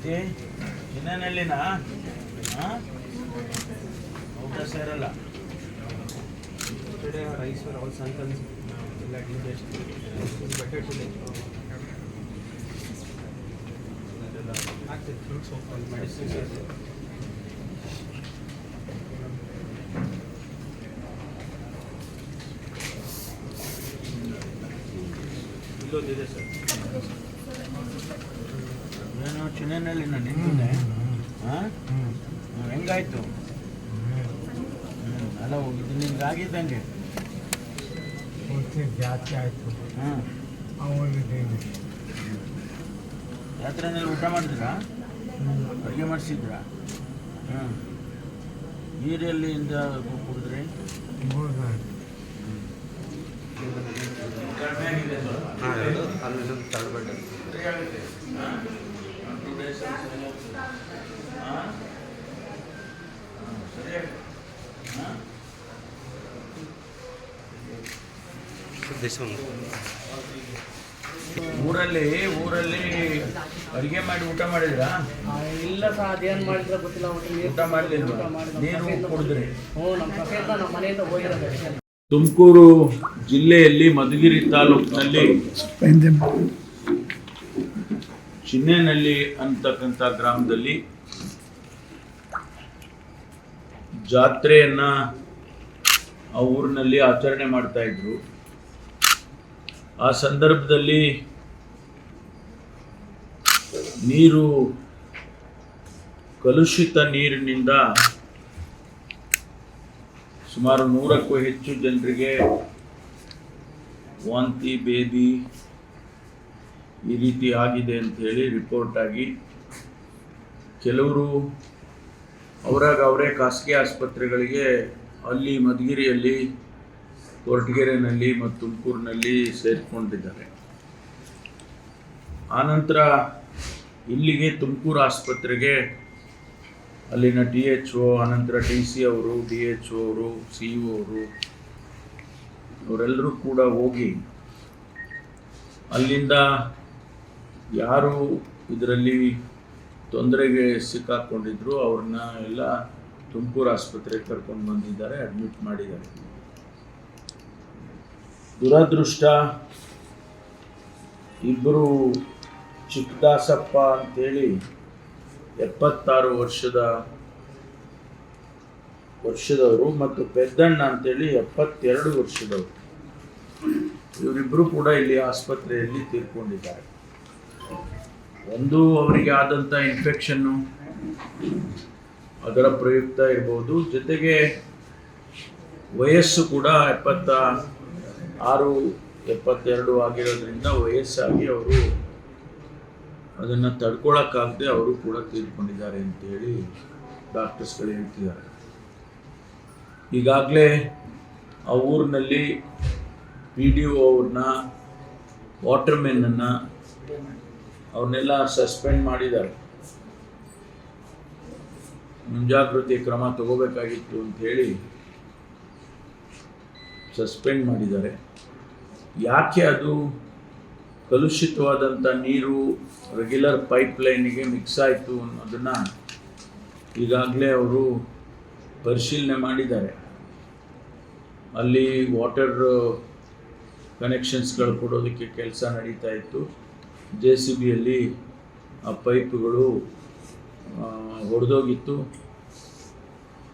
ಪ್ರೀತಿ ಚಿನ್ನನಹಳ್ಳಿನ ಊಟ ಸೇರಲ್ಲ. Rice all ಸಂಕಲ್ಸ್ ಎಲ್ಲ bucket ಆಗ್ತದೆ ಫ್ರೂಟ್ಸ್ ಮೆಡಿಸಿನ್ಸ್ ಇಲ್ಲೊಂದಿದೆ ಸರ್. ಏನು ಚಿನ್ನನಹಳ್ಳಿನ ನಿಂತಿದೆ? ಹೆಂಗಾಯ್ತು? ಅಲ್ಲ ಇದು ನಿಮ್ಗೆ ಆಗಿದ್ದಂಗೆ ಜಾಸ್ತಿ ಆಯಿತು. ಜಾತ್ರೆನಲ್ಲಿ ಊಟ ಮಾಡಿದ್ರಾ? ಅಡುಗೆ ಮಾಡಿಸಿದ್ರಾ? ನೀರೆಲ್ಲಿಂದ ಕುಡಿದ್ರಿ? ಅಲ್ಲಿ ತಳ್ಬೇಡ ಊರಲ್ಲಿ ಅಡುಗೆ ಮಾಡಿ ಊಟ ಮಾಡಿದ್ರಾ? ಇಲ್ಲ ಸರ್, ಅದೇನು ಮಾಡಿದ್ರೆ ಗೊತ್ತಿಲ್ಲ. ಊಟ ಮಾಡಲಿಲ್ವಾ? ನೀರು ಕುಡಿದ್ರಿ? ನಮ್ಮ ಸೊಸೆಯಿಂದ ನಮ್ಮ ಮನೆಯಿಂದ ಹೋಗಿರೋದು. ತುಮಕೂರು ಜಿಲ್ಲೆಯಲ್ಲಿ ಮಧುಗಿರಿ ತಾಲೂಕಿನಲ್ಲಿ ಚಿನ್ನನಹಳ್ಳಿ ಅಂತಕ್ಕಂಥ ಗ್ರಾಮದಲ್ಲಿ ಜಾತ್ರೆಯನ್ನ ಆ ಊರಿನಲ್ಲಿ ಆಚರಣೆ ಮಾಡ್ತಾ ಇದ್ರು. ಆ ಸಂದರ್ಭದಲ್ಲಿ ನೀರು ಕಲುಷಿತ ನೀರಿನಿಂದ ಸುಮಾರು 100ಕ್ಕೂ ಹೆಚ್ಚು ಜನರಿಗೆ ವಾಂತಿ ಭೇದಿ ಈ ರೀತಿ ಆಗಿದೆ ಅಂತ ಹೇಳಿ ರಿಪೋರ್ಟ್ ಆಗಿ ಕೆಲವರು ಅವರೇ ಖಾಸಗಿ ಆಸ್ಪತ್ರೆಗಳಿಗೆ ಅಲ್ಲಿ ಮಧುಗಿರಿಯಲ್ಲಿ, ಕೊರಟಗೆರೆನಲ್ಲಿ ಮತ್ತು ತುಮಕೂರಿನಲ್ಲಿ ಸೇರಿಕೊಂಡಿದ್ದಾರೆ. ಆನಂತರ ಇಲ್ಲಿಗೆ ತುಮಕೂರು ಆಸ್ಪತ್ರೆಗೆ ಅಲ್ಲಿನ THO, ಅನಂತರ TC ಅವರು, DHO ಅವರು, CO ಅವರು ಅವರೆಲ್ಲರೂ ಕೂಡ ಹೋಗಿ ಅಲ್ಲಿಂದ ಯಾರು ಇದರಲ್ಲಿ ತೊಂದರೆಗೆ ಸಿಕ್ಕಾಕೊಂಡಿದ್ರು ಅವ್ರನ್ನ ಎಲ್ಲ ತುಮಕೂರು ಆಸ್ಪತ್ರೆಗೆ ಕರ್ಕೊಂಡು ಬಂದಿದ್ದಾರೆ, ಅಡ್ಮಿಟ್ ಮಾಡಿದ್ದಾರೆ. ದುರದೃಷ್ಟ ಇಬ್ಬರು ಚಿಕ್ಕದಾಸಪ್ಪ ಅಂತೇಳಿ 76 ವರ್ಷದವರು ಮತ್ತು ಪೆದ್ದಣ್ಣ ಅಂತೇಳಿ 72 ವರ್ಷದವರು, ಇವರಿಬ್ಬರು ಕೂಡ ಇಲ್ಲಿ ಆಸ್ಪತ್ರೆಯಲ್ಲಿ ತೀರ್ಕೊಂಡಿದ್ದಾರೆ. ಒಂದು ಅವರಿಗೆ ಆದಂಥ ಇನ್ಫೆಕ್ಷನ್ನು ಅದರ ಪ್ರಯುಕ್ತ ಇರ್ಬೋದು, ಜೊತೆಗೆ ವಯಸ್ಸು ಕೂಡ 76, 72 ಆಗಿರೋದ್ರಿಂದ ವಯಸ್ಸಾಗಿ ಅವರು ಅದನ್ನು ತಡ್ಕೊಳಕ್ಕಾಗದೆ ಅವರು ಕೂಡ ತೀರ್ಕೊಂಡಿದ್ದಾರೆ ಅಂತೇಳಿ ಡಾಕ್ಟರ್ಸ್ಗಳು ಹೇಳ್ತಿದ್ದಾರೆ. ಈಗಾಗಲೇ ಆ ಊರಿನಲ್ಲಿ PDO ಅವ್ರನ್ನ, ವಾಟರ್ಮೆನ್ನನ್ನು ಅವ್ರನ್ನೆಲ್ಲ ಸಸ್ಪೆಂಡ್ ಮಾಡಿದ್ದಾರೆ. ಮುಂಜಾಗ್ರತೆ ಕ್ರಮ ತಗೋಬೇಕಾಗಿತ್ತು ಅಂಥೇಳಿ ಸಸ್ಪೆಂಡ್ ಮಾಡಿದ್ದಾರೆ. ಯಾಕೆ ಅದು ಕಲುಷಿತವಾದಂಥ ನೀರು ರೆಗ್ಯುಲರ್ ಪೈಪ್ಲೈನಿಗೆ ಮಿಕ್ಸ್ ಆಯಿತು ಅನ್ನೋದನ್ನು ಈಗಾಗಲೇ ಅವರು ಪರಿಶೀಲನೆ ಮಾಡಿದ್ದಾರೆ. ಅಲ್ಲಿ ವಾಟರ್ ಕನೆಕ್ಷನ್ಸ್ಗಳು ಕೊಡೋದಕ್ಕೆ ಕೆಲಸ ನಡೀತಾ ಇತ್ತು. JCBಯಲ್ಲಿ ಆ ಪೈಪ್ಗಳು ಹೊಡೆದೋಗಿತ್ತು.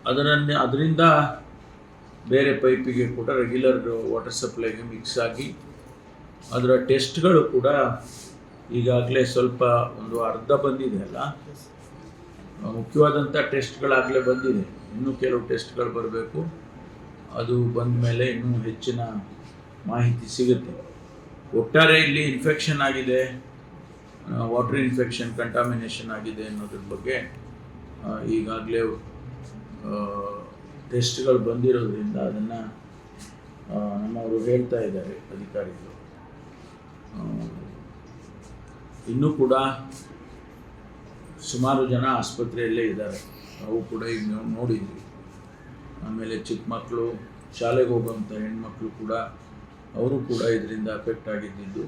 ಅದರಿಂದ ಬೇರೆ ಪೈಪಿಗೆ ಕೂಡ ರೆಗ್ಯುಲರ್ ವಾಟರ್ ಸಪ್ಲೈಗೆ ಮಿಕ್ಸ್ ಆಗಿ ಅದರ ಟೆಸ್ಟ್ಗಳು ಕೂಡ ಈಗಾಗಲೇ ಸ್ವಲ್ಪ ಒಂದು ಅರ್ಧ ಬಂದಿದೆ ಅಲ್ಲ, ಮುಖ್ಯವಾದಂಥ ಟೆಸ್ಟ್ಗಳಾಗಲೇ ಬಂದಿದೆ. ಇನ್ನೂ ಕೆಲವು ಟೆಸ್ಟ್ಗಳು ಬರಬೇಕು. ಅದು ಬಂದ ಮೇಲೆ ಇನ್ನೂ ಹೆಚ್ಚಿನ ಮಾಹಿತಿ ಸಿಗುತ್ತೆ. ಒಟ್ಟಾರೆ ಇಲ್ಲಿ ಇನ್ಫೆಕ್ಷನ್ ಆಗಿದೆ, ವಾಟರ್ ಇನ್ಫೆಕ್ಷನ್, ಕಂಟಾಮಿನೇಷನ್ ಆಗಿದೆ ಅನ್ನೋದ್ರ ಬಗ್ಗೆ ಈಗಾಗಲೇ ಟೆಸ್ಟ್ಗಳು ಬಂದಿರೋದ್ರಿಂದ ಅದನ್ನು ನಮ್ಮವರು ಹೇಳ್ತಾ ಇದ್ದಾರೆ ಅಧಿಕಾರಿಗಳು. ಇನ್ನೂ ಕೂಡ ಸುಮಾರು ಜನ ಆಸ್ಪತ್ರೆಯಲ್ಲೇ ಇದ್ದಾರೆ, ಅವು ಕೂಡ ಈಗ ನಾವು ನೋಡಿದ್ವಿ. ಆಮೇಲೆ ಚಿಕ್ಕ ಮಕ್ಕಳು, ಶಾಲೆಗೆ ಹೋಗುವಂಥ ಹೆಣ್ಮಕ್ಳು ಕೂಡ, ಅವರು ಕೂಡ ಇದರಿಂದ ಅಫೆಕ್ಟ್ ಆಗಿದ್ದು.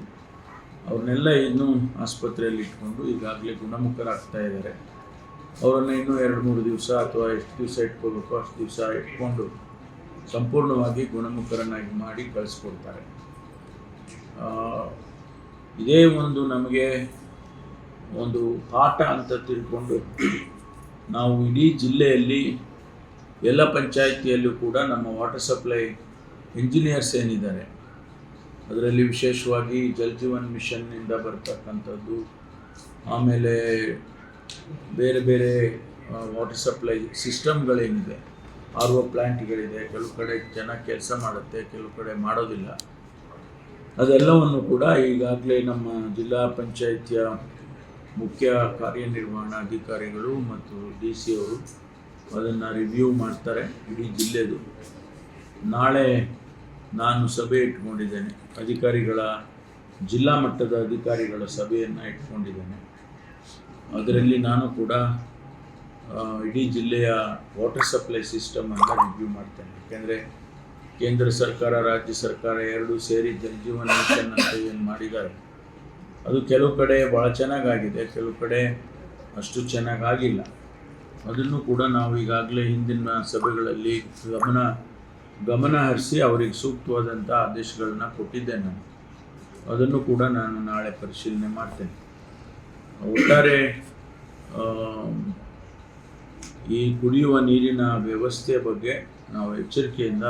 ಅವ್ರನ್ನೆಲ್ಲ ಇನ್ನೂ ಆಸ್ಪತ್ರೆಯಲ್ಲಿ ಇಟ್ಕೊಂಡು ಈಗಾಗಲೇ ಗುಣಮುಖರಾಗ್ತಾ ಇದ್ದಾರೆ. ಅವರನ್ನು ಇನ್ನೂ 2-3 ದಿವಸ ಅಥವಾ ಎಷ್ಟು ದಿವಸ ಇಟ್ಕೋಬೇಕು ಅಷ್ಟು ದಿವಸ ಇಟ್ಕೊಂಡು ಸಂಪೂರ್ಣವಾಗಿ ಗುಣಮುಖರನ್ನಾಗಿ ಮಾಡಿ ಕಳಿಸ್ಕೊಡ್ತಾರೆ. ಇದೇ ಒಂದು ನಮಗೆ ಒಂದು ಪಾಠ ಅಂತ ತಿಳ್ಕೊಂಡು ನಾವು ಇಡೀ ಜಿಲ್ಲೆಯಲ್ಲಿ ಎಲ್ಲ ಪಂಚಾಯಿತಿಯಲ್ಲೂ ಕೂಡ ನಮ್ಮ ವಾಟರ್ ಸಪ್ಲೈ ಇಂಜಿನಿಯರ್ಸ್ ಏನಿದ್ದಾರೆ, ಅದರಲ್ಲಿ ವಿಶೇಷವಾಗಿ ಜಲ್ ಜೀವನ್ ಮಿಷನ್ನಿಂದ ಬರ್ತಕ್ಕಂಥದ್ದು, ಆಮೇಲೆ ಬೇರೆ ಬೇರೆ ವಾಟರ್ ಸಪ್ಲೈ ಸಿಸ್ಟಮ್ಗಳೇನಿದೆ, RO ಪ್ಲ್ಯಾಂಟ್ಗಳಿದೆ, ಕೆಲವು ಕಡೆ ಚೆನ್ನಾಗಿ ಕೆಲಸ ಮಾಡುತ್ತೆ, ಕೆಲವು ಕಡೆ ಮಾಡೋದಿಲ್ಲ. ಅದೆಲ್ಲವನ್ನು ಕೂಡ ಈಗಾಗಲೇ ನಮ್ಮ ಜಿಲ್ಲಾ ಪಂಚಾಯಿತಿಯ ಮುಖ್ಯ ಕಾರ್ಯನಿರ್ವಹಣಾಧಿಕಾರಿಗಳು ಮತ್ತು DC ಅವರು ಅದನ್ನು ರಿವ್ಯೂ ಮಾಡ್ತಾರೆ ಇಡೀ ಜಿಲ್ಲೆದು. ನಾಳೆ ನಾನು ಸಭೆ ಇಟ್ಕೊಂಡಿದ್ದೇನೆ, ಜಿಲ್ಲಾ ಮಟ್ಟದ ಅಧಿಕಾರಿಗಳ ಸಭೆಯನ್ನು ಇಟ್ಕೊಂಡಿದ್ದೇನೆ. ಅದರಲ್ಲಿ ನಾನು ಕೂಡ ಇಡೀ ಜಿಲ್ಲೆಯ ವಾಟರ್ ಸಪ್ಲೈ ಸಿಸ್ಟಮನ್ನು ರಿವ್ಯೂ ಮಾಡ್ತೇನೆ. ಯಾಕೆಂದರೆ ಕೇಂದ್ರ ಸರ್ಕಾರ, ರಾಜ್ಯ ಸರ್ಕಾರ ಎರಡೂ ಸೇರಿ ಜಲ್ ಜೀವನ್ ಮಿಷನ್ ಅಂತ ಏನು ಮಾಡಿದ್ದಾರೆ, ಅದು ಕೆಲವು ಕಡೆ ಭಾಳ ಚೆನ್ನಾಗಾಗಿದೆ, ಕೆಲವು ಕಡೆ ಅಷ್ಟು ಚೆನ್ನಾಗಾಗಿಲ್ಲ. ಅದನ್ನು ಕೂಡ ನಾವು ಈಗಾಗಲೇ ಹಿಂದಿನ ಸಭೆಗಳಲ್ಲಿ ಗಮನ ಹರಿಸಿ ಅವರಿಗೆ ಸೂಕ್ತವಾದಂಥ ಆದೇಶಗಳನ್ನ ಕೊಟ್ಟಿದ್ದೆ ನಾನು. ಅದನ್ನು ಕೂಡ ನಾನು ನಾಳೆ ಪರಿಶೀಲನೆ ಮಾಡ್ತೇನೆ. ಒಟ್ಟಾರೆ ಈ ಕುಡಿಯುವ ನೀರಿನ ವ್ಯವಸ್ಥೆಯ ಬಗ್ಗೆ ನಾವು ಎಚ್ಚರಿಕೆಯಿಂದ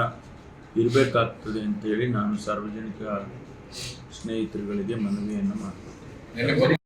ಇರಬೇಕಾಗ್ತದೆ ಅಂತೇಳಿ ನಾನು ಸಾರ್ವಜನಿಕ ಸ್ನೇಹಿತರುಗಳಿಗೆ ಮನವಿಯನ್ನು ಮಾಡ್ತೇನೆ.